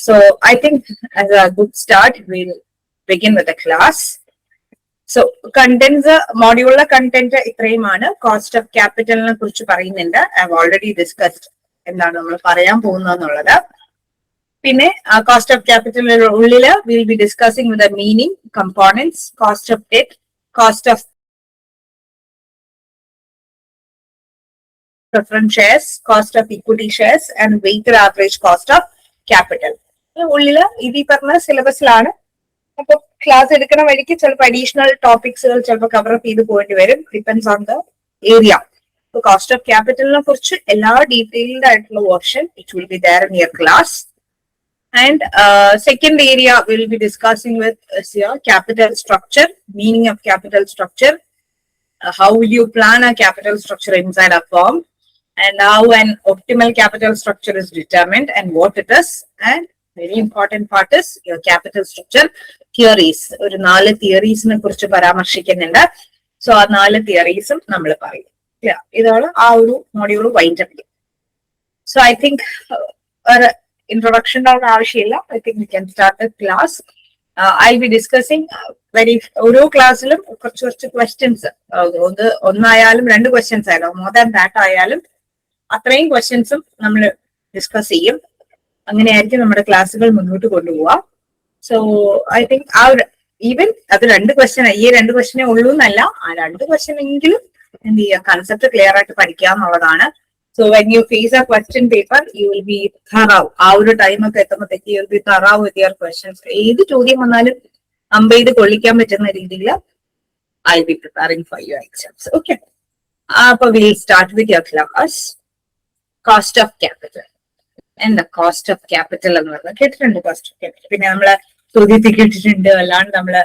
So I think as a good start, we'll begin with the class. So contents, module content ഇത്രയുമാണ്. Cost of ക്യാപിറ്റലിനെ കുറിച്ച് പറയുന്നുണ്ട്. I have already discussed എന്താണ് നമ്മൾ പറയാൻ പോകുന്നതെന്നുള്ളത്. പിന്നെ കോസ്റ്റ് ഓഫ് ക്യാപിറ്റലിന്റെ ഉള്ളിൽ will be discussing with the meaning, components, cost of debt, cost of preference shares, cost of equity shares, and weighted average cost of capital. ഉള്ളില് ഇത് ഈ പറഞ്ഞ സിലബസിലാണ്. അപ്പൊ ക്ലാസ് എടുക്കുന്ന വഴിക്ക് ചിലപ്പോൾ അഡീഷണൽ ടോപ്പിക്സുകൾ ചിലപ്പോൾ കവർ അപ്പ് ചെയ്ത് പോയിട്ട് വരും. Depends on the area. Cost of ക്യാപിറ്റലിനെ കുറിച്ച് എല്ലാ ഡീറ്റെയിൽഡ് ആയിട്ടുള്ള version it will be there in your class. And second area we'll be discussing with your capital structure, meaning of capital structure, how will you plan a capital structure inside a firm, and how an optimal capital structure is determined and what it is. And very important part is your capital structure theories. ഒരു 4 തിയറീസിനെ കുറിച്ച് പരാമർശിക്കുന്നുണ്ട്. So ആ 4 തിയറീസും നമ്മൾ പറയും. ഇതാണ് ആ ഒരു module wind up. So I think ഒരു ഇൻട്രൊഡക്ഷൻ്റെ ആവശ്യമില്ല. I think we can start the class. I be discussing ഓരോ ക്ലാസ്സിലും കുറച്ച് ക്വസ്റ്റ്യൻസ്, ഒന്നായാലും 2 ക്വസ്റ്റ്യൻസ് ആയാലും മോർ ദാൻ ദാറ്റ് ആയാലും അത്രയും ക്വസ്റ്റ്യൻസും നമ്മൾ ഡിസ്കസ് ചെയ്യും. അങ്ങനെയായിരിക്കും നമ്മുടെ ക്ലാസ്സുകൾ മുന്നോട്ട് കൊണ്ടുപോവാം. സോ ഐ തിങ്ക് ഈവൻ അത് 2 ക്വസ്റ്റ്യൻ, ഈ 2 ക്വസ്റ്റ്യനേ ഉള്ളൂ എന്നല്ല, ആ 2 ക്വസ്റ്റ്യൻ എങ്കിലും എന്ത് ചെയ്യുക, കൺസെപ്റ്റ് ക്ലിയർ ആയിട്ട് പഠിക്കുക എന്നുള്ളതാണ്. So when you face a question paper you will be thorough. ആ ഒരു ടൈമൊക്കെ എത്തുമ്പോഴത്തേക്ക് you will be thorough with your questions. ഏത് ചോദ്യം വന്നാലും അമ്പെയ്ത് കൊള്ളിക്കാൻ പറ്റുന്ന രീതിയിൽ I will be preparing for your exams. Okay, അപ്പൊ will start with your class. Cost of capital. എന്താ കോസ്റ്റ് ഓഫ് ക്യാപിറ്റൽ എന്ന് പറയുന്നത്? കേട്ടിട്ടുണ്ട് കോസ്റ്റ് ഓഫ് ക്യാപിറ്റൽ. പിന്നെ നമ്മള് ചോദ്യത്തിൽ കേട്ടിട്ടുണ്ട്, അല്ലാണ്ട് നമ്മള്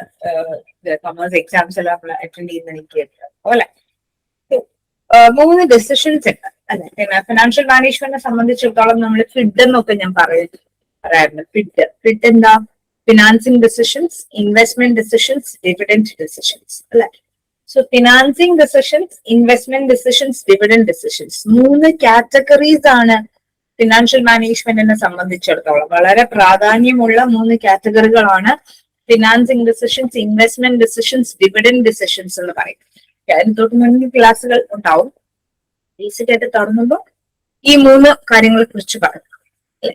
കൊമേഴ്സ് എക്സാംസ് എല്ലാം നമ്മൾ അറ്റൻഡ് ചെയ്യുന്ന എനിക്ക് കേട്ടിട്ടുണ്ട്. അല്ലെ, 3 ഡെസിഷൻസ് ഉണ്ട് അല്ലെ. പിന്നെ ഫിനാൻഷ്യൽ മാനേജ്മെന്റിനെ സംബന്ധിച്ചിടത്തോളം നമ്മൾ ഫിഡ് എന്നൊക്കെ ഞാൻ പറയാറുണ്ട്. ഫിഡ് എന്താ? Financing decisions, investment decisions, dividend decisions അല്ലെ. So financing decisions, investment decisions, dividend decisions, 3 categories ആണ് ഫിനാൻഷ്യൽ മാനേജ്മെന്റിനെ സംബന്ധിച്ചിടത്തോളം. വളരെ പ്രാധാന്യമുള്ള 3 കാറ്റഗറികളാണ് financing decisions, investment decisions, dividend decisions എന്ന് പറയും. അതിന് തൊട്ട് മുന്നിൽ ക്ലാസ്സുകൾ ഉണ്ടാവും. ബേസിക് ആയിട്ട് തുടങ്ങുമ്പോൾ ഈ 3 കാര്യങ്ങളെ കുറിച്ച് പറയും.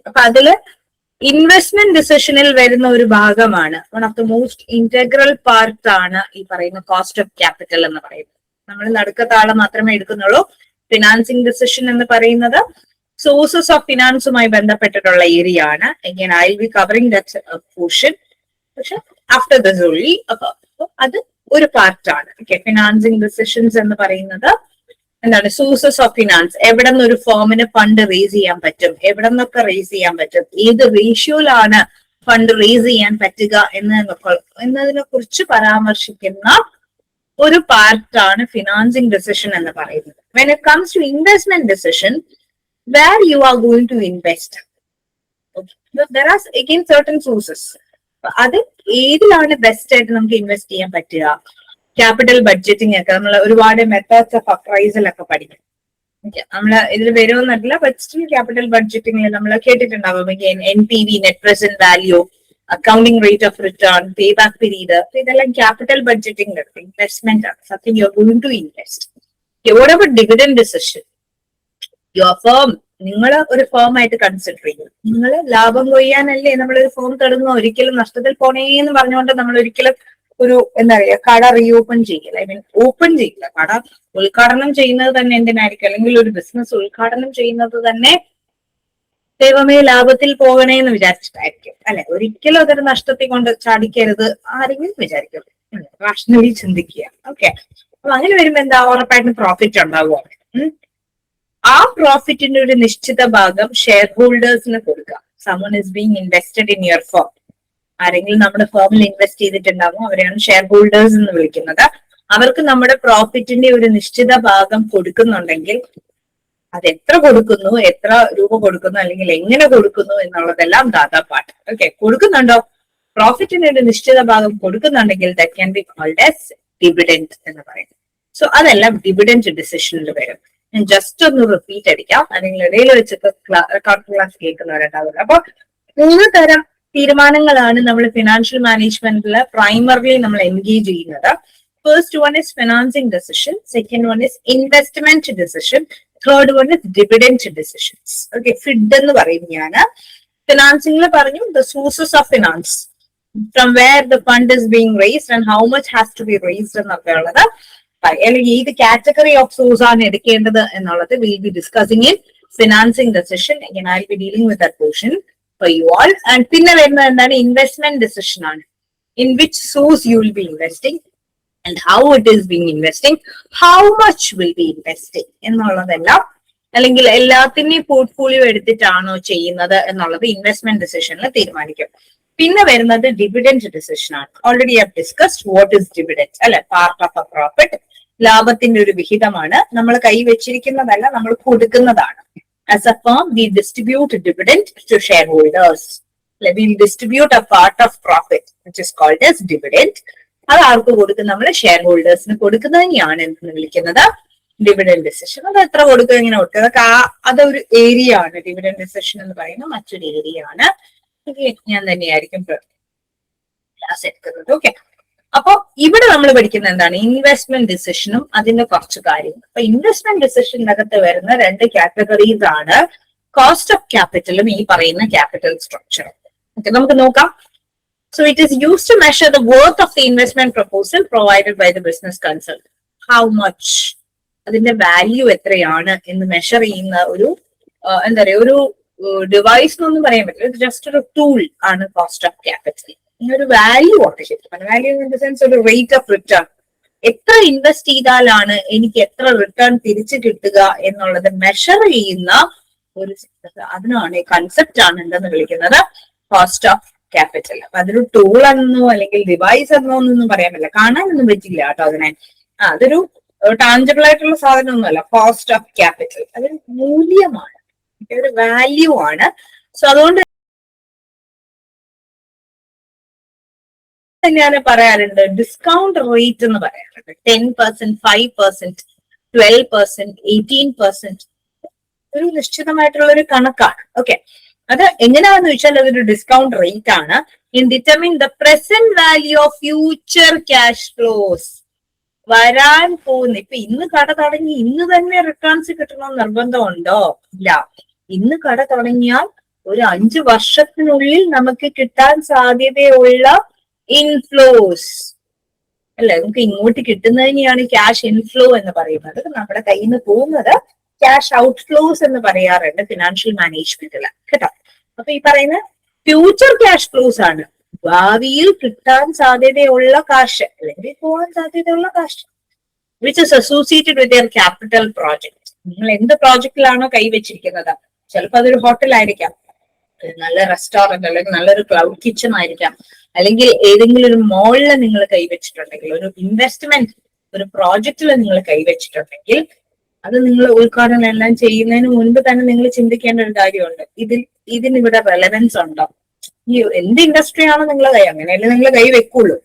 അപ്പൊ അതില് ഇൻവെസ്റ്റ്മെന്റ് ഡിസിഷനിൽ വരുന്ന ഒരു ഭാഗമാണ്, one of the most integral part ആണ് ഈ പറയുന്ന കോസ്റ്റ് ഓഫ് ക്യാപിറ്റൽ എന്ന് പറയുന്നത്. നമ്മൾ നടുക്കത്താളെ മാത്രമേ എടുക്കുന്നുള്ളൂ. ഫിനാൻസിങ് ഡിസിഷൻ എന്ന് പറയുന്നത് സോഴ്സസ് ഓഫ് ഫിനാൻസുമായി ബന്ധപ്പെട്ടിട്ടുള്ള ഏരിയ ആണ്. Again I will B covering that portion, പക്ഷെ ആഫ്റ്റർ ദിസ് ഓൺലി. അപ്പൊ അത് ഒരു പാർട്ടാണ്. ഓക്കെ, ഫിനാൻസിങ് ഡിസിഷൻസ് എന്ന് പറയുന്നത് എന്താണ്? Sources of finance. എവിടെ നിന്ന് ഒരു ഫേമിന് ഫണ്ട് റേസ് ചെയ്യാൻ പറ്റും, എവിടെ നിന്നൊക്കെ റേസ് ചെയ്യാൻ പറ്റും, ഏത് റേഷ്യോയിലാണ് ഫണ്ട് റേസ് ചെയ്യാൻ പറ്റുക എന്നതിനെ കുറിച്ച് പരാമർശിക്കുന്ന ഒരു പാർട്ടാണ് ഫിനാൻസിങ് ഡിസിഷൻ എന്ന് പറയുന്നത്. When it comes to investment decision, where you are going to invest, there are again certain sources. അത് ഏതിലാണ് ബെസ്റ്റ് ആയിട്ട് നമുക്ക് ഇൻവെസ്റ്റ് ചെയ്യാൻ പറ്റുക. ക്യാപിറ്റൽ ബഡ്ജറ്റിംഗ് ഒക്കെ നമ്മൾ ഒരുപാട് മെത്തേഡ്സ് ഓഫ് അപ്രൈസൽ ഒക്കെ പഠിക്കും. നമ്മള് ഇതിൽ വരുമെന്നല്ല, ബട്ട് സ്റ്റിൽ ക്യാപിറ്റൽ ബഡ്ജറ്റിംഗ് നമ്മൾ കേട്ടിട്ടുണ്ടാവും. NPV, net present value, accounting rate of return, pay back period. ഇതെല്ലാം ക്യാപിറ്റൽ ബഡ്ജറ്റിംഗ് ഇൻവെസ്റ്റ്മെന്റ് ആണ്. Something you are going to invest. What about dividend decision? Your firm, നിങ്ങൾ ഒരു ഫേം ആയിട്ട് consider ചെയ്യും. നിങ്ങൾ ലാഭം കൊയ്യാനല്ലേ നമ്മളൊരു ഫേം തുടങ്ങുക. ഒരിക്കലും നഷ്ടത്തിൽ പോണേന്ന് പറഞ്ഞുകൊണ്ട് നമ്മൾ ഒരിക്കലും ഒരു എന്താ പറയുക കട റീഓപ്പൺ ചെയ്യില്ല. ഐ മീൻ ഓപ്പൺ ചെയ്യില്ല. കട ഉദ്ഘാടനം ചെയ്യുന്നത് തന്നെ എന്തിനായിരിക്കും? അല്ലെങ്കിൽ ഒരു ബിസിനസ് ഉദ്ഘാടനം ചെയ്യുന്നത് തന്നെ ദൈവമേ ലാഭത്തിൽ പോകണേ എന്ന് വിചാരിച്ചിട്ടായിരിക്കും അല്ലെ. ഒരിക്കലും അതൊരു നഷ്ടത്തിൽ കൊണ്ട് ചാടിക്കരുത് ആരെങ്കിലും വിചാരിക്കും. റാഷണലി ചിന്തിക്കുക. ഓക്കെ, അപ്പൊ അങ്ങനെ വരുമ്പോ എന്താ? ഉറപ്പായിട്ടും പ്രോഫിറ്റ് ഉണ്ടാവുക. ആ പ്രോഫിറ്റിന്റെ ഒരു നിശ്ചിത ഭാഗം ഷെയർ ഹോൾഡേഴ്സിന് കൊടുക്കുക. Someone is being invested in your firm. ആരെങ്കിലും നമ്മുടെ ഫേമിൽ ഇൻവെസ്റ്റ് ചെയ്തിട്ടുണ്ടാകും, അവരെയാണ് ഷെയർ ഹോൾഡേഴ്സ് എന്ന് വിളിക്കുന്നത്. അവർക്ക് നമ്മുടെ പ്രോഫിറ്റിന്റെ ഒരു നിശ്ചിത ഭാഗം കൊടുക്കുന്നുണ്ടെങ്കിൽ അത് എത്ര കൊടുക്കുന്നു, എത്ര രൂപ കൊടുക്കുന്നു, അല്ലെങ്കിൽ എങ്ങനെ കൊടുക്കുന്നു എന്നുള്ളതെല്ലാം ദാതാ പാർട്ട്. ഓക്കെ, കൊടുക്കുന്നുണ്ടോ? പ്രോഫിറ്റിന്റെ ഒരു നിശ്ചിത ഭാഗം കൊടുക്കുന്നുണ്ടെങ്കിൽ that can be called as dividend എന്ന് പറയുന്നത്. സോ അതെല്ലാം ഡിവിഡന്റ് ഡിസിഷനിൽ വരും. ഞാൻ ജസ്റ്റ് ഒന്ന് റിപ്പീറ്റ് അടിക്കാം, അല്ലെങ്കിൽ ഇടയിൽ വെച്ചിട്ട് ക്ലാസ് കേൾക്കുന്നവരുണ്ടാവില്ല. അപ്പൊ മൂന്ന് തരം തീരുമാനങ്ങളാണ് നമ്മൾ ഫിനാൻഷ്യൽ മാനേജ്മെന്റിൽ പ്രൈമറിലി നമ്മൾ എൻഗേജ് ചെയ്യുന്നത്. First one is financing decision, second one is investment decision, third one is dividend decisions. Okay, FID എന്ന് പറയുന്നതാണ്. ഫിനാൻസിംഗിൽ പറഞ്ഞു the sources of finance, from where the fund is being raised and how much has to be raised എന്നൊക്കെ ഉള്ളത്, അല്ലെങ്കിൽ ഏത് category of swords ആണ് എടുക്കേണ്ടത് എന്നുള്ളത് will be discussing in financing decision. Again, I'll be dealing with that portion for you all. And പിന്നെ വരുന്നത് എന്താണ്? ഇൻവെസ്റ്റ്മെന്റ് ഡെസിഷൻ ആണ്. In which source you will be investing and how it is being investing, how much will be investing എന്നുള്ളതെല്ലാം, അല്ലെങ്കിൽ എല്ലാത്തിന്റെയും portfolio എടുത്തിട്ടാണോ ചെയ്യുന്നത് എന്നുള്ളത് investment ഡെസിഷനിൽ തീരുമാനിക്കും. പിന്നെ വരുന്നത് ഡിവിഡൻഡ് ഡെസിഷൻ ആണ്. Already I discussed what is dividend, അല്ലെ? പാർട്ട് ഓഫ് എ പ്രോഫിറ്റ്, ലാഭത്തിന്റെ ഒരു വിഹിതമാണ്. നമ്മൾ കൈവച്ചിരിക്കുന്നതല്ല, നമ്മൾ കൊടുക്കുന്നതാണ്. As a firm, we distribute dividend to shareholders. We'll distribute a part of profit, which is called as dividend. അത് ആർക്ക് കൊടുക്കും? നമ്മൾ ഷെയർ കൊടുക്കുന്നതിനെയാണ് എന്ന് വിളിക്കുന്നത് ഡിവിഡൻഡ് ഡെസിഷൻ. അത് എത്ര കൊടുക്കുക, ഇങ്ങനെ കൊടുക്കുക, അതൊക്കെ അതൊരു ഏരിയ ആണ്. ഡിവിഡൻഡ് ഡെസിഷൻ എന്ന് പറയുന്ന മറ്റൊരു ഏരിയ ആണ്. ഞാൻ തന്നെയായിരിക്കും ക്ലാസ് എടുക്കുന്നത്. ഓക്കെ, അപ്പൊ ഇവിടെ നമ്മൾ പഠിക്കുന്ന എന്താണ്? ഇൻവെസ്റ്റ്മെന്റ് ഡിസിഷനും അതിന്റെ കുറച്ച് കാര്യങ്ങൾ. അപ്പൊ ഇൻവെസ്റ്റ്മെന്റ് ഡിസിഷനകത്ത് വരുന്ന രണ്ട് കാറ്റഗറീസ് ആണ് കോസ്റ്റ് ഓഫ് ക്യാപിറ്റലും ഈ പറയുന്ന ക്യാപിറ്റൽ സ്ട്രക്ചറും. ഓക്കെ, നമുക്ക് നോക്കാം. So it is used to measure the worth of the investment proposal provided by the business consultant. How much, അതിന്റെ വാല്യൂ എത്രയാണ് എന്ന് മെഷർ ചെയ്യുന്ന ഒരു എന്താ പറയുക, ഒരു ഡിവൈസ് എന്നൊന്നും പറയാൻ പറ്റില്ല. ഇത് ജസ്റ്റ് ഒരു ടൂൾ ആണ് കോസ്റ്റ് ഓഫ് ക്യാപിറ്റൽ. ഒരു വാല്യൂ ആണ് ശരിക്കും. വാല്യൂ ഇൻ ദ സെൻസ് ഒരു റേറ്റ് ഓഫ് റിട്ടേൺ. എത്ര ഇൻവെസ്റ്റ് ചെയ്താലാണ് എനിക്ക് എത്ര റിട്ടേൺ തിരിച്ചു കിട്ടുക എന്നുള്ളത് മെഷർ ചെയ്യുന്ന ഒരു അതിനാണ്, കൺസെപ്റ്റ് ആണ് എന്തെന്ന് വിളിക്കുന്നത് കോസ്റ്റ് ഓഫ് ക്യാപിറ്റൽ. അപ്പൊ അതൊരു ടൂൾ എന്നോ അല്ലെങ്കിൽ ഡിവൈസ് എന്നോ ഒന്നും പറയാൻ പറ്റില്ല, കാണാനൊന്നും പറ്റില്ല കേട്ടോ അതിനെ. അതൊരു ടാഞ്ചിബിൾ ആയിട്ടുള്ള സാധനമൊന്നുമല്ല. കോസ്റ്റ് ഓഫ് ക്യാപിറ്റൽ അതൊരു മൂല്യമാണ്, ഒരു വാല്യൂ ആണ്. സോ അതുകൊണ്ട് ഞാൻ പറയാറുണ്ട് ഡിസ്കൗണ്ട് റേറ്റ് എന്ന് പറയാറുണ്ട്. 10%, 5%, 12%, 18% ഒരു നിശ്ചിതമായിട്ടുള്ള ഒരു കണക്കാണ്. ഓക്കെ, അത് എങ്ങനെയാണെന്ന് വെച്ചാൽ അതൊരു ഡിസ്കൗണ്ട് റേറ്റ് ആണ്. In determine the present value of future cash flows. വരാൻ പോകുന്ന, ഇപ്പൊ ഇന്ന് കട തുടങ്ങി ഇന്ന് തന്നെ റിട്ടേൺസ് കിട്ടണമെന്ന് നിർബന്ധമുണ്ടോ? ഇല്ല. ഇന്ന് കട തുടങ്ങിയാൽ ഒരു 5 വർഷത്തിനുള്ളിൽ നമുക്ക് കിട്ടാൻ സാധ്യതയുള്ള ഇൻഫ്ലോസ്, അല്ലെ? നമുക്ക് ഇങ്ങോട്ട് കിട്ടുന്നതിനെയാണ് ക്യാഷ് ഇൻഫ്ലോ എന്ന് പറയുന്നത്. നമ്മുടെ കയ്യിൽ നിന്ന് പോകുന്നത് ക്യാഷ് ഔട്ട്ഫ്ലോസ് എന്ന് പറയാറുണ്ട് ഫിനാൻഷ്യൽ മാനേജ്മെന്റിൽ, കേട്ടോ. അപ്പൊ ഈ പറയുന്ന ഫ്യൂച്ചർ ക്യാഷ് ഫ്ലോസ് ആണ് ഭാവിയിൽ കിട്ടാൻ സാധ്യതയുള്ള കാശ്, അല്ലെങ്കിൽ പോകാൻ സാധ്യതയുള്ള കാശ്, which is associated with your capital project. നിങ്ങൾ എന്ത് പ്രോജക്റ്റിലാണോ കൈവച്ചിരിക്കുന്നത്, ചിലപ്പോൾ അതൊരു ഹോട്ടലായിരിക്കാം, നല്ല റെസ്റ്റോറന്റ്, അല്ലെങ്കിൽ നല്ലൊരു ക്ലൗഡ് കിച്ചൺ ആയിരിക്കാം, അല്ലെങ്കിൽ ഏതെങ്കിലും ഒരു മോളിൽ നിങ്ങൾ കൈവച്ചിട്ടുണ്ടെങ്കിൽ, ഒരു ഇൻവെസ്റ്റ്മെന്റ് ഒരു പ്രോജക്റ്റിൽ നിങ്ങൾ കൈവച്ചിട്ടുണ്ടെങ്കിൽ, അത് നിങ്ങൾ ഉദ്ഘാടനം എല്ലാം ചെയ്യുന്നതിന് മുൻപ് തന്നെ നിങ്ങൾ ചിന്തിക്കേണ്ട ഒരു കാര്യമുണ്ട്. ഇതിനിവിടെ റെലവൻസ് ഉണ്ടോ? ഈ എന്ത് ഇൻഡസ്ട്രി ആണോ നിങ്ങൾ അങ്ങനെയല്ലേ നിങ്ങൾ കൈ വെക്കുള്ളൂ.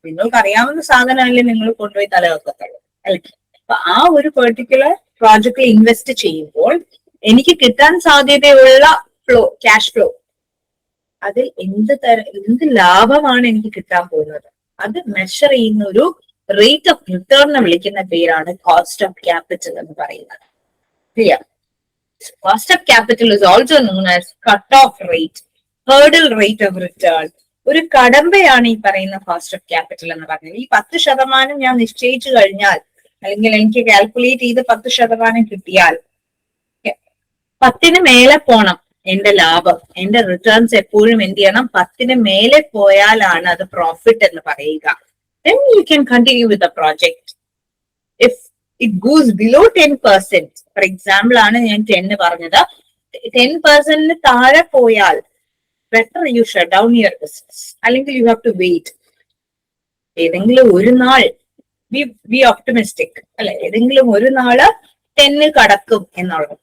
നിങ്ങൾക്ക് അറിയാവുന്ന സാധനമല്ലേ നിങ്ങൾ കൊണ്ടുപോയി തലവെക്കത്തുള്ളൂ, അല്ലെ? അപ്പൊ ആ ഒരു പെർട്ടിക്കുലർ പ്രോജക്റ്റിൽ ഇൻവെസ്റ്റ് ചെയ്യുമ്പോൾ എനിക്ക് കിട്ടാൻ സാധ്യതയുള്ള ക്യാഷ് ഫ്ലോ, അതിൽ എന്ത് ലാഭമാണ് എനിക്ക് കിട്ടാൻ പോകുന്നത്, അത് മെഷർ ചെയ്യുന്ന ഒരു റേറ്റ് ഓഫ് റിട്ടേണിനെ വിളിക്കുന്ന പേരാണ് കോസ്റ്റ് ഓഫ് ക്യാപിറ്റൽ എന്ന് പറയുന്നത്. Clear? Cost of capital is also known as cut off rate, hurdle rate of return. ഒരു കടമ്പയാണ് ഈ പറയുന്ന കോസ്റ്റ് ഓഫ് ക്യാപിറ്റൽ എന്ന് പറഞ്ഞത്. ഈ 10% ഞാൻ നിശ്ചയിച്ചു കഴിഞ്ഞാൽ, അല്ലെങ്കിൽ എനിക്ക് കാൽക്കുലേറ്റ് ചെയ്ത് 10% കിട്ടിയാൽ, 10ന് മേലെ പോണം എന്റെ ലാഭം, എന്റെ റിട്ടേൺസ് എപ്പോഴും എന്ത് ചെയ്യണം? 10ന് മേലെ പോയാലാണ് അത് പ്രോഫിറ്റ് എന്ന് പറയുക. Then you can continue with the project. If it goes below 10%, for example ആണ് ഞാൻ 10 പറഞ്ഞത്, 10% താഴെ പോയാൽ better you shut down your business, അല്ലെങ്കിൽ you have to wait. ഏതെങ്കിലും ഒരു നാൾ be optimistic, അല്ലെ? ഏതെങ്കിലും ഒരു നാള് 10 കടക്കും എന്നുള്ളത്.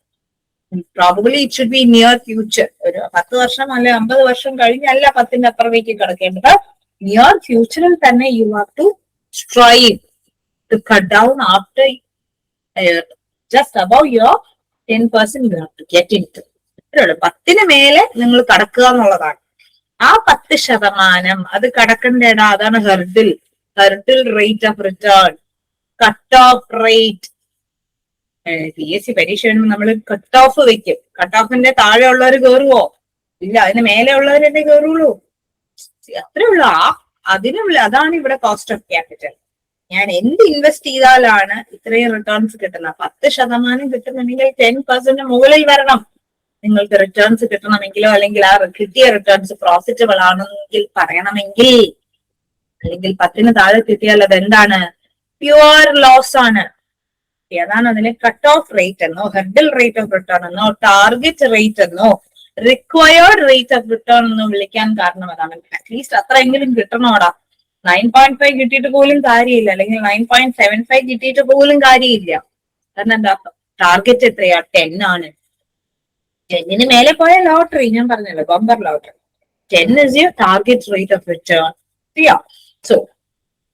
Probably it should be near future. ഒരു 10 വർഷം അല്ലെ 50 വർഷം കഴിഞ്ഞല്ല 10ന്റെ അപ്പുറത്തേക്ക് കിടക്കേണ്ടത്. നിയർ ഫ്യൂച്ചറിൽ തന്നെ you have to strive to cut down after just above your 10% you have to get in to. ഇത്രയുള്ളൂ. 10 മേലെ നിങ്ങൾ കടക്കുക എന്നുള്ളതാണ്. ആ 10% അത് കടക്കണ്ടേടാ, അതാണ് hurdle rate of return, cut off rate. PSC പരീക്ഷ വരുമ്പോൾ നമ്മൾ കട്ട് ഓഫ് വെക്കും. കട്ട് ഓഫിന്റെ താഴെ ഉള്ളവർ കയറുവോ? ഇല്ല, അതിന് മേലെ ഉള്ളവരല്ലേ കയറുള്ളൂ. അത്രേ ഉള്ളൂ. അതാണ് ഇവിടെ കോസ്റ്റ് ഓഫ് ക്യാപിറ്റൽ. ഞാൻ എന്ത് ഇൻവെസ്റ്റ് ചെയ്താലാണ് ഇത്രയും റിട്ടേൺസ് കിട്ടുന്നത്? 10% കിട്ടുന്നുണ്ടെങ്കിൽ 10% മുകളിൽ വരണം നിങ്ങൾക്ക് റിട്ടേൺസ് കിട്ടണമെങ്കിലോ, അല്ലെങ്കിൽ ആ കിട്ടിയ റിട്ടേൺസ് പ്രോഫിറ്റബിൾ ആണെങ്കിൽ പറയണമെങ്കിൽ. അല്ലെങ്കിൽ 10 താഴെ കിട്ടിയാൽ അതെന്താണ്? പ്യുവർ ലോസ് ആണ്. അതാണ് അതിനെ കട്ട് ഓഫ് റേറ്റ് എന്നോ, ഹെർഡിൽ റേറ്റ് ഓഫ് റിട്ടേൺ എന്നോ, ടാർഗറ്റ് റേറ്റ് എന്നോ, റിക്വയർഡ് റേറ്റ് ഓഫ് റിട്ടേൺ എന്നോ വിളിക്കാൻ കാരണം അതാണ്. അറ്റ്ലീസ്റ്റ് അത്രയെങ്കിലും കിട്ടണോടാ. 9.5 കിട്ടിയിട്ട് പോലും കാര്യമില്ല, അല്ലെങ്കിൽ 9.75 കിട്ടിയിട്ട് പോലും കാര്യമില്ല. കാരണം എന്താ, ടാർഗറ്റ് എത്രയാ? 10 ആണ്. 10 മേലെ പോയ ലോട്ടറി, ഞാൻ പറഞ്ഞല്ലോ, bumper lottery. 10 is your target rate of return. Yeah. So,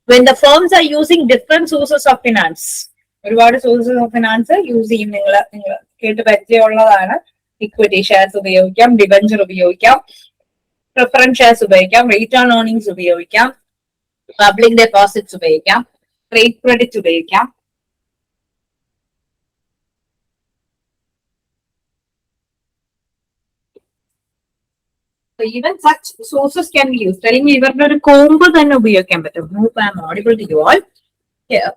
when the firms are using different sources of finance, ഒരുപാട് സോഴ്സസ് ഓഫ് ഫിനാൻസ് യൂസ് ചെയ്യും. നിങ്ങൾ കേട്ട് പരിചയമുള്ളതാണ്. ഇക്വിറ്റി ഷെയർസ് ഉപയോഗിക്കാം, ഡിബഞ്ചർ ഉപയോഗിക്കാം, പ്രിഫറൻസ് ഷെയർസ് ഉപയോഗിക്കാം, റിട്ടേൺ ഏർണിംഗ്സ് ഉപയോഗിക്കാം, പബ്ലിക് ഡെപ്പോസിറ്റ്സ് ഉപയോഗിക്കാം, trade credit ഉപയോഗിക്കാം. Even such sources can be used. അല്ലെങ്കിൽ ഇവരുടെ ഒരു കോംബോ തന്നെ ഉപയോഗിക്കാൻ പറ്റും. Hope I am audible to you all.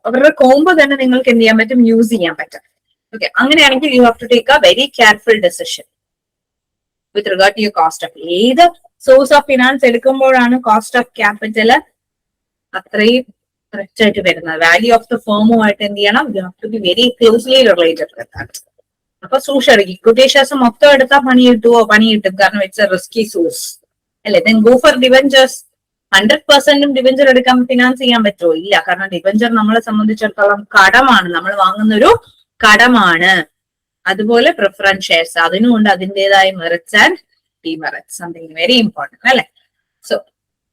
അവരുടെ കോംബോ തന്നെ നിങ്ങൾക്ക് എന്ത് ചെയ്യാൻ പറ്റും? യൂസ് ചെയ്യാൻ പറ്റും. ഓക്കെ, അങ്ങനെയാണെങ്കിൽ you have to take a very careful decision with regard to your cost of. ഏത് സോഴ്സ് ഓഫ് ഫിനാൻസ് എടുക്കുമ്പോഴാണ് കോസ്റ്റ് ഓഫ് ക്യാപിറ്റൽ അത്രയും കറക്റ്റ് ആയിട്ട് വരുന്നത്? വാല്യൂ ഓഫ് ദ ഫേമുമായിട്ട് എന്ത് ചെയ്യണം? You have to be very closely related with that. അപ്പൊ സൂക്ഷിക്കണം. ഇക്വിറ്റി ഷെയർസ് മൊത്തം എടുത്താൽ പണി കിട്ടുമോ? പണി കിട്ടും, കാരണം ഇറ്റ്സ് എ റിസ്കി സോഴ്സ് അല്ലെ. Then go for debentures. 100% debenture എടുക്കാൻ ഫിനാൻസ് ചെയ്യാൻ പറ്റുമോ? ഇല്ല, കാരണം ഡിബഞ്ചർ നമ്മളെ സംബന്ധിച്ചിടത്തോളം കടമാണ്, നമ്മൾ വാങ്ങുന്ന ഒരു കടമാണ്. അതുപോലെ പ്രിഫറൻസ് ഷെയർസ്, അതിനുമുണ്ട് അതിൻ്റെതായ merits and demerits. Something very important അല്ലെ. So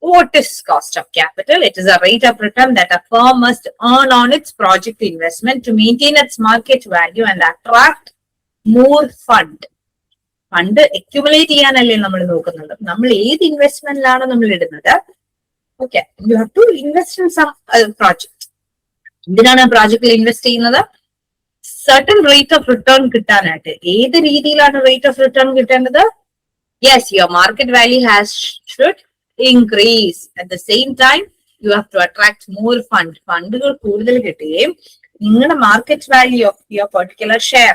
what is cost of capital? It is a rate of return that a firm must earn on its project investment to maintain its market value and attract more fund. Fund accumulate ചെയ്യാനല്ലേ നമ്മൾ നോക്കുന്നത്. നമ്മൾ ഏത് ഇൻവെസ്റ്റ്മെന്റിലാണ് നമ്മൾ ഇടുന്നത്? Okay, you have to invest in some project. എന്തിനാണ് പ്രോജക്റ്റിൽ ഇൻവെസ്റ്റ് ചെയ്യുന്നത്? സർട്ടൻ റേറ്റ് ഓഫ് റിട്ടേൺ കിട്ടാനായിട്ട്. ഏത് രീതിയിലാണ് റേറ്റ് ഓഫ് റിട്ടേൺ കിട്ടേണ്ടത്? Yes, your market value should increase. At the same time you have to attract more fund. ഫണ്ടുകൾ കൂടുതൽ കിട്ടുകയും നിങ്ങളുടെ market value of your particular share,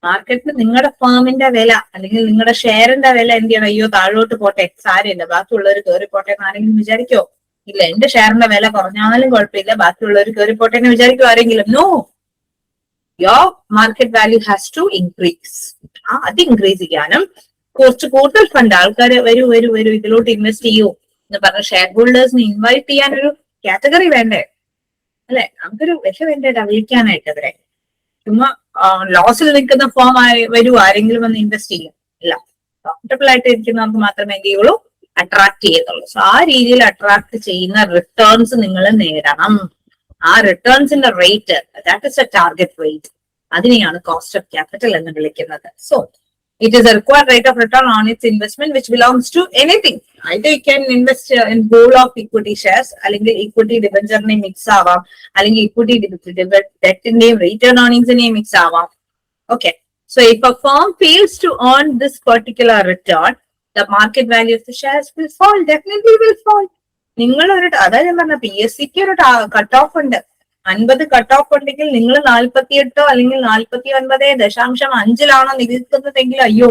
മാർക്കറ്റിൽ നിങ്ങളുടെ ഫേമിന്റെ വില അല്ലെങ്കിൽ നിങ്ങളുടെ ഷെയറിന്റെ വില എന്ത് ചെയ്യണം? അയ്യോ താഴോട്ട് പോട്ടെ, സാരമില്ല, ബാക്കിയുള്ളവർ കയറി പോട്ടെ എന്ന് ആരെങ്കിലും വിചാരിക്കോ? ഇല്ല, എന്റെ ഷെയറിന്റെ വില കുറഞ്ഞാലും കുഴപ്പമില്ല, ബാക്കിയുള്ളവർ കയറി പോട്ടെ എന്ന് വിചാരിക്കോ ആരെങ്കിലും? No, your market value has to increase. അത് ഇൻക്രീസ് ചെയ്യാനും കുറച്ച് കൂടുതൽ ഫണ്ട് ആൾക്കാർ വരൂ ഇതിലോട്ട് ഇൻവെസ്റ്റ് ചെയ്യൂ എന്ന് പറഞ്ഞ ഷെയർ ഹോൾഡേഴ്സിനെ ഇൻവൈറ്റ് ചെയ്യാനൊരു കാറ്റഗറി വേണ്ടേ അല്ലെ? നമുക്കൊരു വില വേണ്ടേടാ വിളിക്കാനായിട്ട് അവരെ. ചുമ്മാ ലോസിൽ നിൽക്കുന്ന ഫോം വരൂ ആരെങ്കിലും വന്ന് ഇൻവെസ്റ്റ് ചെയ്യും? ഇല്ല, പ്രോഫിറ്റബിൾ ആയിട്ട് ഇരിക്കുന്നവർക്ക് മാത്രമേ എന്ത് ചെയ്യുള്ളൂ? അട്രാക്ട് ചെയ്യത്തുള്ളൂ. സോ ആ രീതിയിൽ അട്രാക്ട് ചെയ്യുന്ന റിട്ടേൺസ് നിങ്ങൾ നേടണം. ആ റിട്ടേൺസിന്റെ rate, that is a target rate. അതിനെയാണ് കോസ്റ്റ് ഓഫ് ക്യാപിറ്റൽ എന്ന് വിളിക്കുന്നത്. So it is a required rate of return on its investment which belongs to anything. Either you can invest in whole of equity shares, അല്ലെങ്കിൽ equity debenture ne mix ആവാം, അല്ലെങ്കിൽ equity debt ന്റെയും return earnings ന്റെയും mix ആവാം. Okay, so if a firm fails to earn this particular return, the market value of the shares will fall. Definitely will fall. നിങ്ങൾ ഒരു, അതായത് ഞാൻ പറഞ്ഞ PSCക്ക് ഒരു കട്ട് ഓഫ് ഉണ്ട്. 50 കട്ട് ഓഫ് ഉണ്ടെങ്കിൽ നിങ്ങൾ 48 അല്ലെങ്കിൽ 49.5 നികുന്നതെങ്കിൽ അയ്യോ,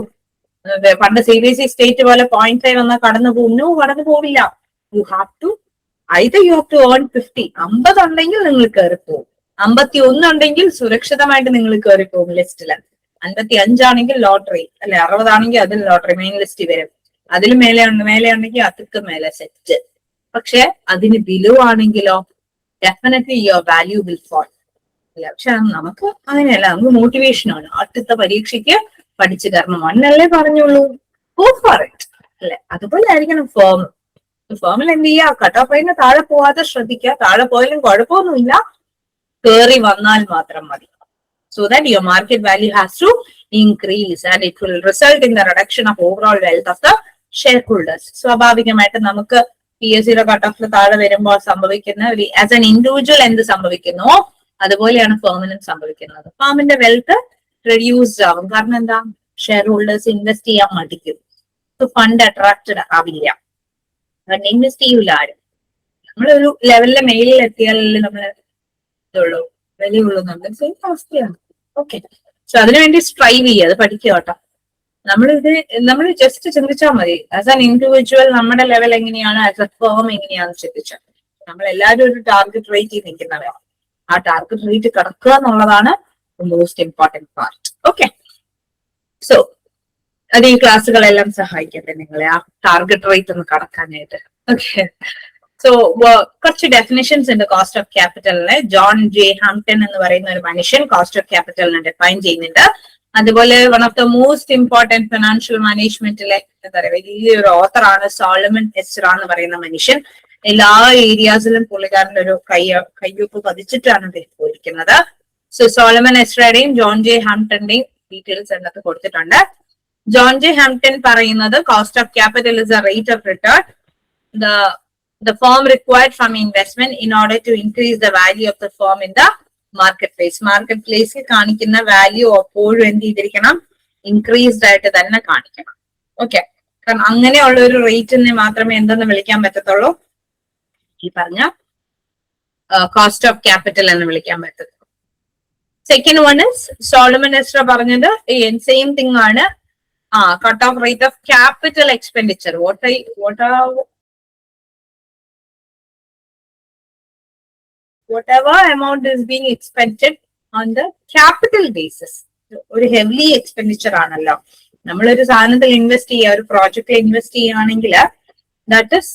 പണ്ട് CBSE സ്റ്റേറ്റ് പോലെ 0.5 വന്നാൽ കടന്നു പോകും. കടന്നു പോവില്ല. You have to either you have to earn 50. 50 ഉണ്ടെങ്കിൽ നിങ്ങൾ കയറിപ്പോവും. 51 ഉണ്ടെങ്കിൽ സുരക്ഷിതമായിട്ട് നിങ്ങൾ കയറിപ്പോവും ലിസ്റ്റില്. 55 ആണെങ്കിൽ ലോട്ടറി അല്ലെ, 60 ആണെങ്കിൽ അതിൽ ലോട്ടറി മെയിൻ ലിസ്റ്റ് വരും. അതിൽ മേലെ ഉണ്ടെങ്കിൽ അതിക്ക് മേലെ സെറ്റ്. പക്ഷെ അതിന് ബിലോ ആണെങ്കിലോ definitely your value will fall. അല്ല, പക്ഷെ നമുക്ക് അങ്ങനെയല്ല, നമുക്ക് മോട്ടിവേഷനാണ്. അടുത്ത പരീക്ഷയ്ക്ക് പഠിച്ചു തരണം എന്നല്ലേ പറഞ്ഞുള്ളൂ. ഗോ ഫോർ ഇറ്റ് അല്ലെ. അതുപോലെ ആയിരിക്കണം ഫേം. ഫേമിൽ എന്ത് ചെയ്യുക? കട്ട് ഓഫ് അതിന് താഴെ പോവാതെ ശ്രദ്ധിക്കുക. താഴെ പോയാലും കുഴപ്പമൊന്നുമില്ല, കയറി വന്നാൽ മാത്രം മതി. so that your market value has to increase and it will result in the reduction of overall wealth of the shareholders. സ്വാഭാവികമായിട്ട് നമുക്ക് PSC കട്ട് ഓഫ് താഴെ വരുമ്പോൾ സംഭവിക്കുന്ന ആസ് എൻ ഇൻഡിവിജ്വൽ എന്ത് സംഭവിക്കുന്നു അതുപോലെയാണ് ഫേമിനും സംഭവിക്കുന്നത്. ഫാമിന്റെ വെൽത്ത് റെഡ്യൂസ്ഡ് ആവും. കാരണം എന്താ? ഷെയർ ഹോൾഡേഴ്സ് ഇൻവെസ്റ്റ് ചെയ്യാൻ മടിക്കും. ഫണ്ട് അട്രാക്റ്റഡ് ആവില്ല, ഫണ്ട് ഇൻവെസ്റ്റ് ചെയ്യൂല ആരും. നമ്മളൊരു ലെവലിലെ മേലിൽ എത്തിയാലല്ലേ നമ്മള് ഇതുള്ളൂ, വിലയുള്ളൂ എന്നുള്ളത് സെയിം അവസ്ഥയാണ്. ഓക്കെ, സോ അതിനുവേണ്ടി സ്ട്രൈവ് ചെയ്യുക, അത് പഠിക്കുക കേട്ടോ. നമ്മൾ ജസ്റ്റ് ചിന്തിച്ചാൽ മതി. ആസ് ആൻ ഇൻഡിവിജ്വൽ നമ്മുടെ ലെവൽ എങ്ങനെയാണ്, ആസ് എ ഫേം എങ്ങനെയാണെന്ന് ചിന്തിച്ചാൽ നമ്മൾ എല്ലാവരും ഒരു ടാർഗറ്റ് റേറ്റിൽ നിൽക്കുന്നവരാണ്. ആ ടാർഗറ്റ് റേറ്റ് കടക്കുക എന്നുള്ളതാണ് most important part. Okay, so അത് ഈ ക്ലാസ്സുകളെല്ലാം സഹായിക്കട്ടെ നിങ്ങളെ ആ ടാർഗറ്റ് റേറ്റ് ഒന്ന് കടക്കാനായിട്ട്. ഓക്കെ, സോ കുറച്ച് ഡെഫിനിഷൻസ് ഉണ്ട് കോസ്റ്റ് ഓഫ് ക്യാപിറ്റലിനെ. ജോൺ ജെ ഹാംപ്ടൺ എന്ന് പറയുന്ന ഒരു മനുഷ്യൻ കോസ്റ്റ് ഓഫ് ക്യാപിറ്റലിനെ ഡിഫൈൻ ചെയ്യുന്നുണ്ട്. അതുപോലെ one of the most important financial മാനേജ്മെന്റിലെ എന്താ പറയുക വലിയൊരു ഓത്തറാണ് സോളമൻ എസ്ര എന്ന് പറയുന്ന മനുഷ്യൻ. എല്ലാ ഏരിയാസിലും പുള്ളിക്കാരന്റെ ഒരു കയ്യൊപ്പ് പതിച്ചിട്ടാണ് അദ്ദേഹം പോയിരിക്കുന്നത്. സോ സോളമൻ എസ്രയുടെയും ജോൺ ജെ ഹാംപ്ടന്റെയും ഡീറ്റെയിൽസ് അതിനകത്ത് കൊടുത്തിട്ടുണ്ട്. ജോൺ ജെ ഹാംപ്ടൺ പറയുന്നത് cost of capital is a rate of return the firm required from investment in order to increase the value of the firm in the marketplace. Market കാണിക്കുന്ന value എപ്പോഴും എന്ത് ചെയ്തിരിക്കണം? Increased ആയിട്ട് തന്നെ കാണിക്കണം. Okay, കാരണം അങ്ങനെയുള്ള ഒരു റേറ്റിനെ മാത്രമേ എന്തെന്ന് വിളിക്കാൻ പറ്റത്തുള്ളൂ, ഈ പറഞ്ഞ കോസ്റ്റ് ഓഫ് ക്യാപിറ്റൽ എന്ന് വിളിക്കാൻ പറ്റത്തുള്ളൂ. Second one is Solomon Ezra പറഞ്ഞത് സെയിം തിങ് ആണ്. Cut off rate of capital expenditure. whatever amount is being expended on the capital basis. ഒരു ഹെവിലി എക്സ്പെൻഡിച്ചർ ആണല്ലോ. നമ്മളൊരു സാധനത്തിൽ ഇൻവെസ്റ്റ് ചെയ്യുക, ഒരു പ്രോജക്റ്റിൽ ഇൻവെസ്റ്റ് ചെയ്യുകയാണെങ്കിൽ ദാറ്റ് ഇസ്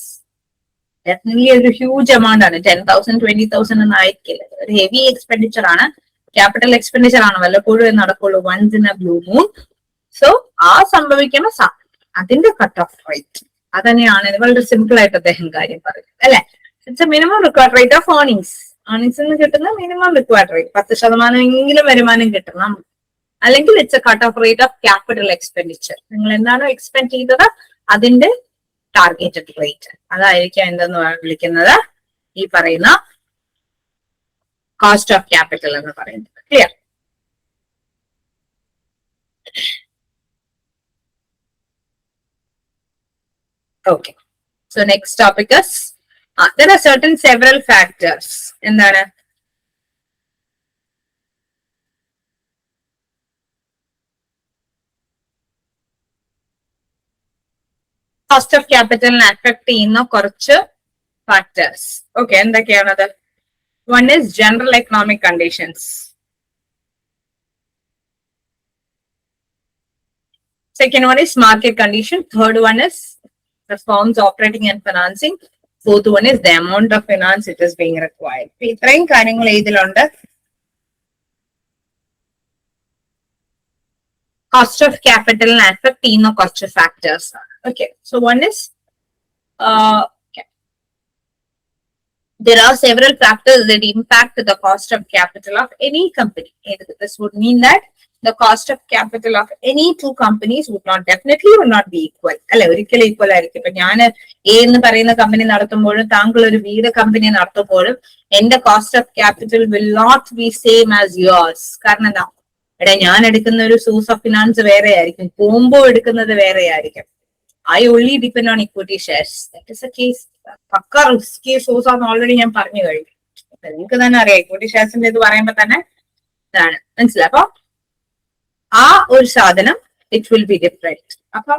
ഡെഫിനറ്റ്ലി ഒരു ഹ്യൂജ് എമൗണ്ട് ആണ്. 10,000 20,000 ഒന്നും ആയിരിക്കില്ല. ഒരു ഹെവി എക്സ്പെൻഡിച്ചർ ആണ്, ക്യാപിറ്റൽ എക്സ്പെൻഡിച്ചർ ആണ്. വല്ലപ്പോഴും നടക്കുള്ളൂ, once in a blue moon. So ആ സംഭവിക്കുന്ന അതിന്റെ കട്ട് ഓഫ് റേറ്റ് അത് തന്നെയാണ്. വളരെ സിമ്പിൾ ആയിട്ട് അദ്ദേഹം കാര്യം പറയും അല്ലെ. It's a minimum required rate of earnings. ഏർണിങ്സിൽ നിന്ന് കിട്ടുന്ന മിനിമം റിക്വയർഡ് റേറ്റ് 10% വരുമാനം കിട്ടണം. അല്ലെങ്കിൽ it's a cut off rate of capital expenditure. നിങ്ങൾ എന്താണോ എക്സ്പെൻഡ് ചെയ്തത് അതിന്റെ ടാർഗറ്റഡ് റേറ്റ്, അതായിരിക്കും എന്തെന്ന് വിളിക്കുന്നത് ഈ പറയുന്ന കോസ്റ്റ് ഓഫ് ക്യാപിറ്റൽ എന്ന് പറയുന്നത്. Clear? Okay, so next topic is there are several factors. എന്താണ്? കോസ്റ്റ് ഓഫ് ക്യാപിറ്റലിനെ അഫക്ട് ചെയ്യുന്ന കുറച്ച് ഫാക്ടേഴ്സ്. ഓക്കെ, എന്തൊക്കെയാണത്? One is general economic conditions. Second one is market condition. Third one is the firm's operating and financing. Fourth one is the amount of finance it is being required. ഇത്രയും കാര്യങ്ങൾ ഇതിലുണ്ട്. Cost of ക്യാപിറ്റലിനെ affect ചെയ്യുന്ന കുറച്ച് factors ആണ്. Okay, so one is there are several factors that impact the cost of capital of any company. This would mean that the cost of capital of any two companies would not be equal. അല്ലെ, ഒരിക്കലും equal ആയിരിക്കും. ഇപ്പൊ ഞാൻ A എന്ന് പറയുന്ന company നടത്തുമ്പോഴും താങ്കൾ ഒരു B യുടെ കമ്പനി നടത്തുമ്പോഴും എന്റെ cost of capital will not be same as yours. കാരണം എന്താ? ഞാൻ എടുക്കുന്ന ഒരു സോഴ്സ് ഓഫ് ഫിനാൻസ് വേറെ ആയിരിക്കും, കോംബോ എടുക്കുന്നത് വേറെ ആയിരിക്കും. I only depend on equity shares. That is the case. പക്ക റിസ്കി സോഴ്സ് ആണെന്ന് ഓൾറെഡി ഞാൻ പറഞ്ഞു കഴിഞ്ഞു. നിങ്ങൾക്ക് തന്നെ അറിയാം, ഇക്വിറ്റി ഷെയർസിന്റെ ഇത് പറയുമ്പോ തന്നെ ഇതാണ് മനസ്സിലായി. അപ്പൊ ആ ഒരു സാധനം ഇറ്റ് വിൽ ബി ഡിഫറെന്റ്. അപ്പൊ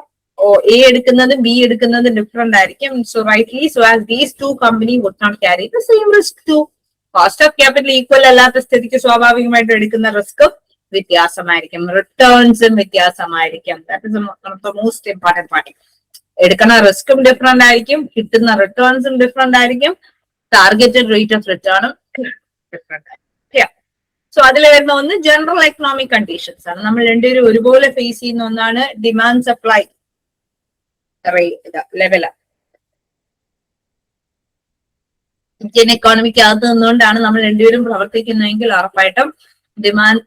എ എടുക്കുന്നത് ബി എടുക്കുന്നത് ഡിഫറെന്റ് ആയിരിക്കും. So rightly so as these two company would not carry the same risk too. Cost of capital equal അല്ലാത്ത സ്ഥിതിക്ക് സ്വാഭാവികമായിട്ട് എടുക്കുന്ന റിസ്ക് വ്യത്യാസമായിരിക്കും, റിട്ടേൺസും വ്യത്യാസമായിരിക്കും. That is one of the most important part. എടുക്കുന്ന റിസ്കും ഡിഫറെന്റ് ആയിരിക്കും, കിട്ടുന്ന റിട്ടേൺസും ഡിഫറെന്റ് ആയിരിക്കും, ടാർഗറ്റഡ് റേറ്റ് ഓഫ് റിട്ടേണും ഡിഫറെന്റ് ആയിരിക്കും. സോ അതിൽ വരുന്ന ഒന്ന് ജനറൽ എക്കണോമിക് കണ്ടീഷൻസ് ആണ്. നമ്മൾ രണ്ടുപേരും ഒരുപോലെ ഫേസ് ചെയ്യുന്ന ഒന്നാണ് demand supply level. Indian economic അകത്ത് നിന്നുകൊണ്ടാണ് നമ്മൾ രണ്ടുപേരും പ്രവർത്തിക്കുന്നതെങ്കിൽ ഉറപ്പായിട്ടും demand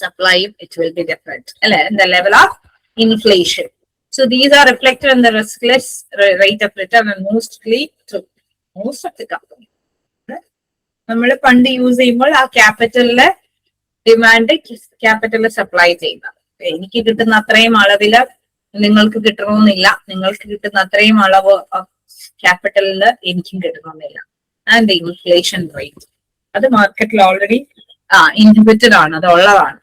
supply, it will be different. And the level of inflation. So these are reflected in the riskless rate of return and mostly to most of the company. നമ്മൾ fund use ചെയ്യുമ്പോൾ ആ ക്യാപിറ്റലിലെ demand ക്യാപിറ്റലിൽ supply ചെയ്യുക. എനിക്ക് കിട്ടുന്ന അത്രയും അളവില് നിങ്ങൾക്ക് കിട്ടണമെന്നില്ല, നിങ്ങൾക്ക് കിട്ടുന്ന അത്രയും അളവ് ക്യാപിറ്റലില് എനിക്കും കിട്ടണമെന്നില്ല. ആൻഡ് ഇൻഫ്ലേഷൻ റേറ്റ് അത് മാർക്കറ്റിൽ ഓൾറെഡി ഇൻഹിബിറ്റഡ് ആണ്, അത് ഉള്ളതാണ്,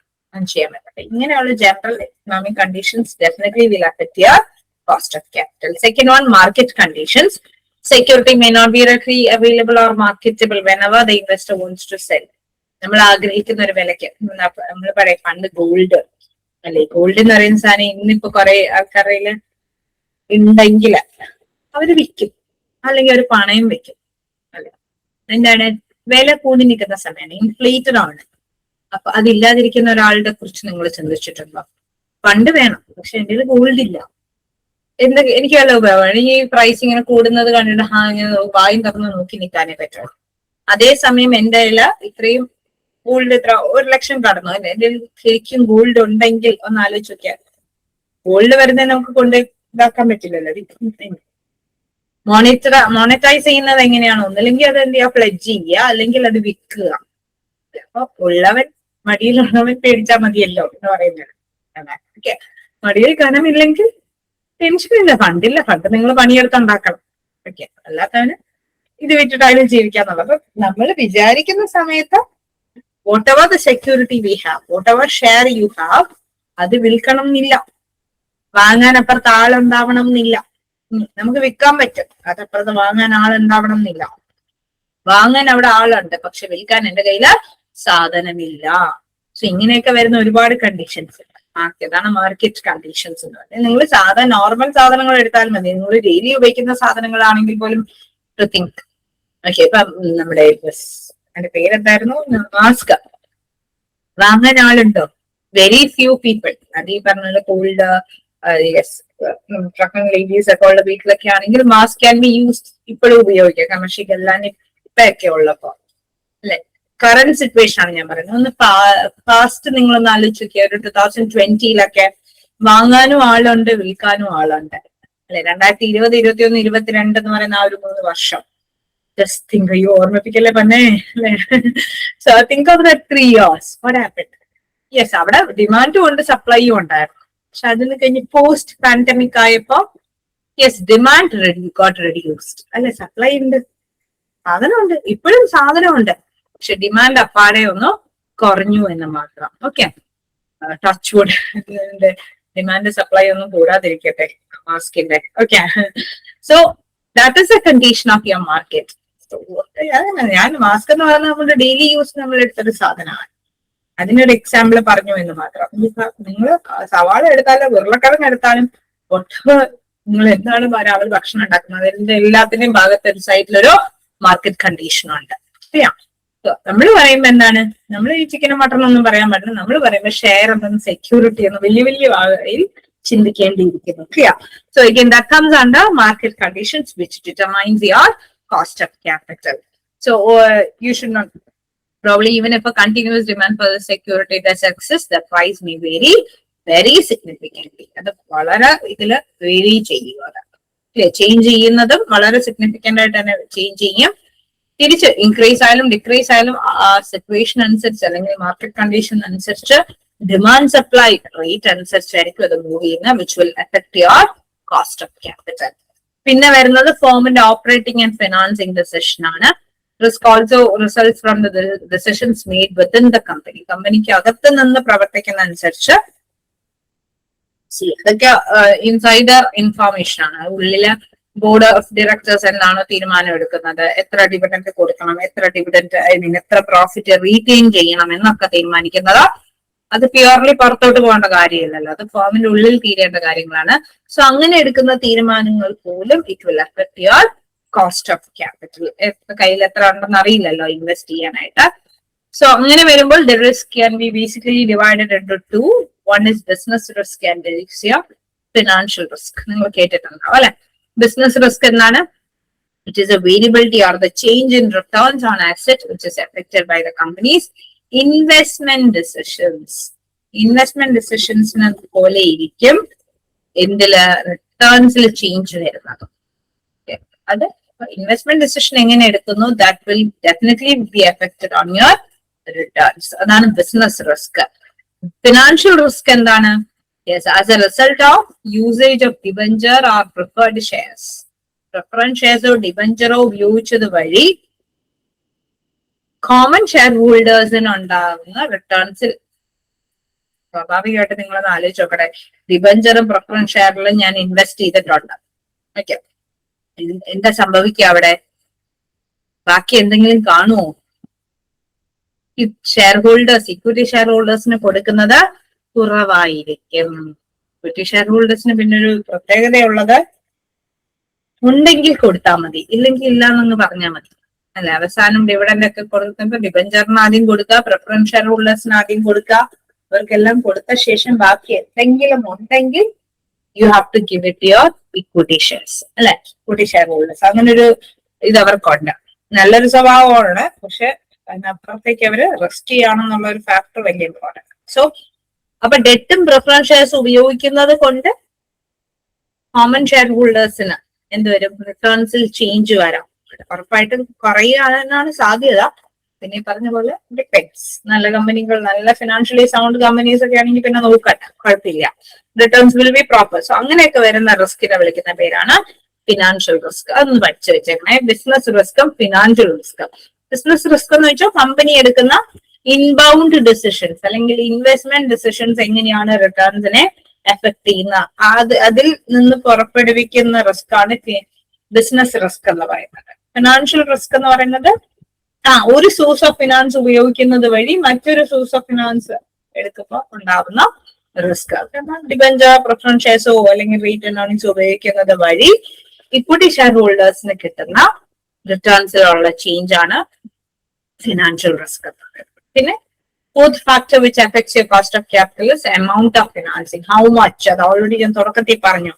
ചെയ്യാൻ പറ്റട്ടെ. ഇങ്ങനെയുള്ള general economic conditions definitely will affect your cost of capital. Second one, market conditions. Security may not be readily available or marketable whenever the investor wants to sell. നമ്മൾ ആഗ്രഹിക്കുന്ന ഒരു വിലക്ക് നമ്മൾ പറയാം പണ്ട് ഗോൾഡ് അല്ലെ, ഗോൾഡ് എന്ന് പറയുന്ന സാധനം ഇന്നിപ്പോ കുറെ ആൾക്കാരില് ഉണ്ടെങ്കിൽ അവര് വിൽക്കും, അല്ലെങ്കിൽ ഒരു പണയം വെക്കും അല്ലെ. എന്താണ്, വില കൂടി നിൽക്കുന്ന സമയമാണ്, ഇൻഫ്ലേറ്റഡ് ആണ്. അപ്പൊ അതില്ലാതിരിക്കുന്ന ഒരാളുടെ കുറിച്ച് നിങ്ങൾ ചിന്തിച്ചിട്ടുണ്ടോ? ഫണ്ട് വേണം, പക്ഷെ എന്റെ ഗോൾഡ് ഇല്ല, എനിക്ക് വല്ല ഉപയോഗമാണ്. ഈ പ്രൈസ് ഇങ്ങനെ കൂടുന്നത് കണ്ടിട്ട് ഇങ്ങനെ വായും തുറന്ന് നോക്കി നിൽക്കാനേ പറ്റുള്ളൂ. അതേസമയം എന്റെ കയ്യിൽ ഇത്രയും ഗോൾഡ് ഇത്ര 1 ലക്ഷം കടന്നു, എന്റെ ശരിക്കും ഗോൾഡ് ഉണ്ടെങ്കിൽ ഒന്ന് ആലോചിച്ച് നോക്കിയാൽ, ഗോൾഡ് വരുന്നത് നമുക്ക് കൊണ്ട് ഇതാക്കാൻ പറ്റില്ലല്ലോ. മോണിറ്റൈസ് ചെയ്യുന്നത് എങ്ങനെയാണ്? ഒന്നില്ലെങ്കിൽ അത് എന്ത് ചെയ്യുക, പ്ലെഡ്ജ് ചെയ്യുക, അല്ലെങ്കിൽ അത് വിൽക്കുക. അപ്പൊ ഉള്ളവൻ മടിയിലുള്ളവൻ പേടിച്ചാൽ മതിയല്ലോ എന്ന് പറയുന്നത്. ഓക്കെ, മടിയിൽ കനമില്ലെങ്കിൽ ടെൻഷനില്ല, ഫണ്ടില്ല, ഫണ്ട് നിങ്ങൾ പണിയെടുത്തുണ്ടാക്കണം. ഓക്കെ, അല്ലാത്തവന് ഇത് വിറ്റിട്ടായാലും ജീവിക്കാന്നുള്ളത്. അപ്പൊ നമ്മൾ വിചാരിക്കുന്ന സമയത്ത് what ever the security we have, what ever share you have, അത് വിൽക്കണം എന്നില്ല, വാങ്ങാൻ അപ്പുറത്ത് ആളുണ്ടാവണം എന്നില്ല. നമുക്ക് വിൽക്കാൻ പറ്റും, അതപ്പുറത്ത് വാങ്ങാൻ ആളുണ്ടാവണം എന്നില്ല. വാങ്ങാൻ അവിടെ ആളുണ്ട്, പക്ഷെ വിൽക്കാൻ എന്റെ കയ്യില് സാധനമില്ല. സോ ഇങ്ങനെയൊക്കെ വരുന്ന ഒരുപാട് കണ്ടീഷൻസ് അതാണ് മാർക്കറ്റ് കണ്ടീഷൻസ് എന്ന് പറയുന്നത്. നിങ്ങൾ സാധാരണ നോർമൽ സാധനങ്ങൾ എടുത്താൽ മതി, നിങ്ങൾ ഡെയിലി ഉപയോഗിക്കുന്ന സാധനങ്ങളാണെങ്കിൽ പോലും ടു തിങ്ക്. ഓക്കെ, ഇപ്പൊ നമ്മുടെ അതിന്റെ പേരെന്തായിരുന്നു, മാസ്ക് വാങ്ങാൻ ആളുണ്ടോ? Very few people. അത് ഈ പറഞ്ഞ ഗോൾഡ്, ട്രക്കിംഗ് ലേഡീസ് ഒക്കെ ഉള്ള വീട്ടിലൊക്കെ ആണെങ്കിൽ മാസ്ക് ക്യാൻ ബി യൂസ്ഡ്, ഇപ്പോഴും ഉപയോഗിക്കാം, കാരണം ഷിഗല്ല നിപ്പയൊക്കെ ഉള്ളപ്പോ അല്ലെ. കറന്റ് സിറ്റുവേഷൻ ആണ് ഞാൻ പറയുന്നത്. ഒന്ന് പാസ്റ്റ് നിങ്ങളൊന്ന് ആലോചിച്ച് നോക്കിയാൽ, ഒരു 2020 വാങ്ങാനും ആളുണ്ട്, വിൽക്കാനും ആളുണ്ട് അല്ലെ. 2020, 2021, 2022 എന്ന് പറയുന്ന ആ ഒരു 3 വർഷം ജസ്റ്റ് തിങ്ക്. അയ്യോ, ഓർമ്മിപ്പിക്കല്ലേ പന്നെ അല്ലെ. So think of that 3 years. What happened? Yes, അവിടെ ഡിമാൻഡും ഉണ്ട്, സപ്ലൈയും ഉണ്ടായിരുന്നു. പക്ഷെ അതിന് കഴിഞ്ഞ് പോസ്റ്റ് പാൻഡമിക് ആയപ്പോ യെസ്, ഡിമാൻഡ് ഗോട്ട് റെഡ്യൂസ്ഡ് അല്ലെ, സപ്ലൈ ഉണ്ട്, സാധനമുണ്ട്, ഇപ്പോഴും സാധനമുണ്ട്, പക്ഷെ ഡിമാൻഡ് അപ്പാടെ ഒന്ന് കുറഞ്ഞു എന്ന് മാത്രം. Okay, touch wood, demand supply ഒന്നും കൂടാതിരിക്കട്ടെ മാസ്കിന്റെ. Okay, so that is a condition of your market. ഞാൻ മാസ്ക് എന്ന് പറയുന്നത് നമ്മുടെ ഡെയിലി യൂസ് നമ്മൾ എടുത്തൊരു സാധനമാണ്, അതിനൊരു എക്സാമ്പിൾ പറഞ്ഞു എന്ന് മാത്രം. നിങ്ങൾ സവാള എടുത്താലും ഉരുളക്കിഴങ്ങ് എടുത്താലും നിങ്ങൾ എന്താണ് രാവിലെ ഭക്ഷണം ഉണ്ടാക്കുന്നത്, അതിന്റെ എല്ലാത്തിന്റെയും ഭാഗത്ത് ഒരു സൈഡിലൊരു മാർക്കറ്റ് കണ്ടീഷൻ ഉണ്ട്. നമ്മൾ പറയുമ്പോ എന്താണ്, നമ്മൾ ഈ ചിക്കനും മട്ടനും ഒന്നും പറയാൻ പറ്റില്ല. നമ്മൾ പറയുമ്പോ ഷെയർ എന്നും സെക്യൂരിറ്റി എന്നും വലിയ വലിയ ഭാഗയിൽ ചിന്തിക്കേണ്ടിയിരിക്കുന്നു. Clear? So again that comes under market conditions which determines your cost of capital. So you should not, probably even if a continuous demand for the security that exists, the price may vary very significantly. അത് വളരെ ഇതില് vary ചെയ്യുക, change ചെയ്യുന്നതും വളരെ significant ആയിട്ട് തന്നെ change ചെയ്യും. തിരിച്ച് ഇൻക്രീസ് ആയാലും ഡിക്രീസ് ആയാലും ആ സിറ്റുവേഷൻ അനുസരിച്ച് അല്ലെങ്കിൽ മാർക്കറ്റ് കണ്ടീഷൻ അനുസരിച്ച് ഡിമാൻഡ് സപ്ലൈ റേറ്റ് അനുസരിച്ചായിരിക്കും അത് മൂവ് ചെയ്യുന്നത്, which will effect your cost of capital. പിന്നെ വരുന്നത് ഫോമിന്റെ ഓപ്പറേറ്റിംഗ് ആൻഡ് ഫിനാൻസിങ് ഡിസിഷൻ ആണ്. Risk also results from the decisions made within the company. കമ്പനിക്ക് അകത്ത് നിന്ന് പ്രവർത്തിക്കുന്ന അനുസരിച്ച് അതൊക്കെ ഇൻസൈഡർ ഇൻഫോർമേഷൻ ആണ്. ഉള്ളില് ബോർഡ് ഓഫ് ഡയറക്ടേഴ്സ് എന്നാണ് തീരുമാനം എടുക്കുന്നത്, എത്ര ഡിവിഡന്റ് കൊടുക്കണം, എത്ര ഡിവിഡന്റ് എത്ര പ്രോഫിറ്റ് റീറ്റെയിൻ ചെയ്യണം എന്നൊക്കെ തീരുമാനിക്കുന്നത്. അത് പ്യുവർലി പുറത്തോട്ട് പോകേണ്ട കാര്യമില്ലല്ലോ, അത് ഫേമിന്റെ ഉള്ളിൽ തീരേണ്ട കാര്യങ്ങളാണ്. സോ അങ്ങനെ എടുക്കുന്ന തീരുമാനങ്ങൾ പോലും it will affect your cost of capital. കയ്യിൽ എത്ര ഉണ്ടെന്ന് അറിയില്ലല്ലോ ഇൻവെസ്റ്റ് ചെയ്യാനായിട്ട്. സോ അങ്ങനെ വരുമ്പോൾ the risk can be basically divided into 2. One is business risk and financial risk. നിങ്ങൾ കേട്ടിട്ടുണ്ടാവും അല്ലെ. ബിസിനസ് റിസ്ക് എന്താണ്? It is a variability or the change in returns on asset which is affected by the company's investment ഡിസിഷൻസിനെ പോലെ ഇരിക്കും എന്തില് റിട്ടേൺസിൽ change വരുന്നത്. അത് investment decision എങ്ങനെ എടുക്കുന്നു, that will definitely be affected on your returns. അതാണ് business risk. Financial risk എന്താണ്? Yes, as a result of usage of debenture or preferred shares. Preference ഷെയർസോ ഡിബഞ്ചറോ ഉപയോഗിച്ചത് വഴി കോമൺ ഷെയർ ഹോൾഡേഴ്സിന് ഉണ്ടാകുന്ന റിട്ടേൺസിൽ സ്വാഭാവികമായിട്ട് നിങ്ങളൊന്ന് ആലോചിച്ച് നോക്കട്ടെ. ഡിബഞ്ചറും പ്രിഫറൻസ് ഷെയറിലും ഞാൻ ഇൻവെസ്റ്റ് ചെയ്തിട്ടുണ്ട്. ഓക്കെ, എന്താ സംഭവിക്കുക അവിടെ? ബാക്കി എന്തെങ്കിലും കാണുമോ? ഷെയർ ഹോൾഡേഴ്സ്, ഇക്വിറ്റി ഷെയർ ഹോൾഡേഴ്സിന് കൊടുക്കുന്നത് കുറവായിരിക്കും. ഇക്വിറ്റി ഷെയർ ഹോൾഡേഴ്സിന് പിന്നെ ഒരു പ്രത്യേകതയുള്ളത്, ഉണ്ടെങ്കിൽ കൊടുത്താൽ മതി, ഇല്ലെങ്കിൽ ഇല്ല എന്നങ്ങ് പറഞ്ഞാൽ മതി അല്ലെ. അവസാനം ഡിവിഡൻഡ് ഒക്കെ കൊടുക്കുമ്പോൾ ഡിബഞ്ചറിന് ആദ്യം കൊടുക്കുക, പ്രിഫറൻസ് ഷെയർ ഹോൾഡേഴ്സിന് ആദ്യം കൊടുക്കുക. അവർക്കെല്ലാം കൊടുത്ത ശേഷം ബാക്കി എന്തെങ്കിലും ഉണ്ടെങ്കിൽ you have to give it your equity shares അല്ലെ, ഇക്വിറ്റി ഷെയർ ഹോൾഡേഴ്സ്. അങ്ങനെ ഒരു ഇത് അവർക്കുണ്ട്. നല്ലൊരു സ്വഭാവമാണ്, പക്ഷെ അതിനപ്പുറത്തേക്ക് അവര് റെസ്റ്റ് ചെയ്യണമെന്നുള്ള ഒരു ഫാക്ടർ വലിയ ഇമ്പോർട്ടന്റ്. സോ അപ്പൊ ഡെറ്റും പ്രിഫറൻസ് ഷെയർസ് ഉപയോഗിക്കുന്നത് കൊണ്ട് കോമൺ ഷെയർ ഹോൾഡേഴ്സിന് എന്തുവരും? റിട്ടേൺസിൽ ചേഞ്ച് വരാം. ഉറപ്പായിട്ടും കുറയാനാണ് സാധ്യത. പിന്നെ പറഞ്ഞ പോലെ ഡിപ്പെൻഡ്സ്. നല്ല കമ്പനികൾ, നല്ല ഫിനാൻഷ്യലി സൗണ്ട് കമ്പനീസ് ഒക്കെ ആണെങ്കിൽ പിന്നെ നോക്കട്ടെ, കുഴപ്പമില്ല, returns will be proper. So അങ്ങനെയൊക്കെ വരുന്ന റിസ്കിനെ വിളിക്കുന്ന പേരാണ് ഫിനാൻഷ്യൽ റിസ്ക്. അതൊന്ന് പഠിച്ചു വെച്ചേക്കണേ. ബിസിനസ് റിസ്ക്കും ഫിനാൻഷ്യൽ റിസ്ക്കും. ബിസിനസ് റിസ്ക് എന്ന് വെച്ചാൽ കമ്പനി എടുക്കുന്ന ഇൻബൗണ്ട് ഡിസിഷൻസ് അല്ലെങ്കിൽ ഇൻവെസ്റ്റ്മെന്റ് ഡിസിഷൻസ് എങ്ങനെയാണ് റിട്ടേൺസിനെ എഫക്ട് ചെയ്യുന്ന, അതിൽ നിന്ന് പുറപ്പെടുവിക്കുന്ന റിസ്ക് ആണ് ബിസിനസ് റിസ്ക് എന്ന് പറയുന്നത്. ഫിനാൻഷ്യൽ റിസ്ക് എന്ന് പറയുന്നത് ഒരു സോഴ്സ് ഓഫ് ഫിനാൻസ് ഉപയോഗിക്കുന്നത് വഴി മറ്റൊരു സോഴ്സ് ഓഫ് ഫിനാൻസ് എടുക്കുമ്പോൾ ഉണ്ടാവുന്ന റിസ്ക്. ഡിബഞ്ചർ, പ്രിഫറൻസ് ഷെയർസോ അല്ലെങ്കിൽ റീറ്റേൺ ഏർണിങ്സ് ഉപയോഗിക്കുന്നത് വഴി ഇക്വിറ്റി ഷെയർ ഹോൾഡേഴ്സിന് കിട്ടുന്ന റിട്ടേൺസിലുള്ള ചേഞ്ച് ആണ് ഫിനാൻഷ്യൽ റിസ്ക്. പിന്നെ fourth factor which affects your cost of capital is amount of financing. How much? അത് ഓൾറെഡി ഞാൻ തുടക്കത്തിൽ പറഞ്ഞു.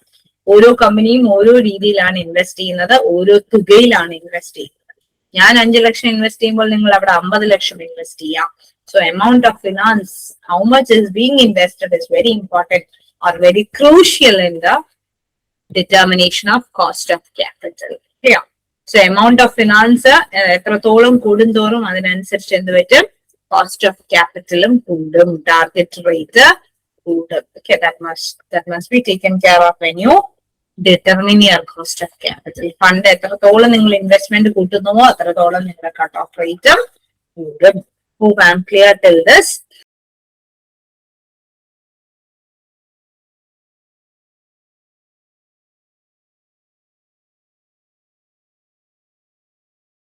ഓരോ കമ്പനിയും ഓരോ രീതിയിലാണ് ഇൻവെസ്റ്റ് ചെയ്യുന്നത്, ഓരോ തുകയിലാണ് ഇൻവെസ്റ്റ് ചെയ്യുന്നത്. ഞാൻ 5 ലക്ഷം ഇൻവെസ്റ്റ് ചെയ്യുമ്പോൾ നിങ്ങൾ അവിടെ 50 ലക്ഷം ഇൻവെസ്റ്റ് ചെയ്യാം. So amount of finance, how much is being invested is very important or very crucial in the determination of cost of capital. So amount of finance എത്രത്തോളം കൂടുന്തോറും അതിനനുസരിച്ച് എന്ത് പറ്റും? കോസ്റ്റ് ഓഫ് ക്യാപിറ്റലും കൂടും, ടാർഗറ്റ് റേറ്റ് കൂടും. Okay, that must be taken care of when you determine your cost of capital. Fund എത്രത്തോളം നിങ്ങൾ investment കൂട്ടുന്നുവോ അത്രത്തോളം നിങ്ങളുടെ കട്ട് ഓഫ് റേറ്റും കൂടും. Hope I am clear till this.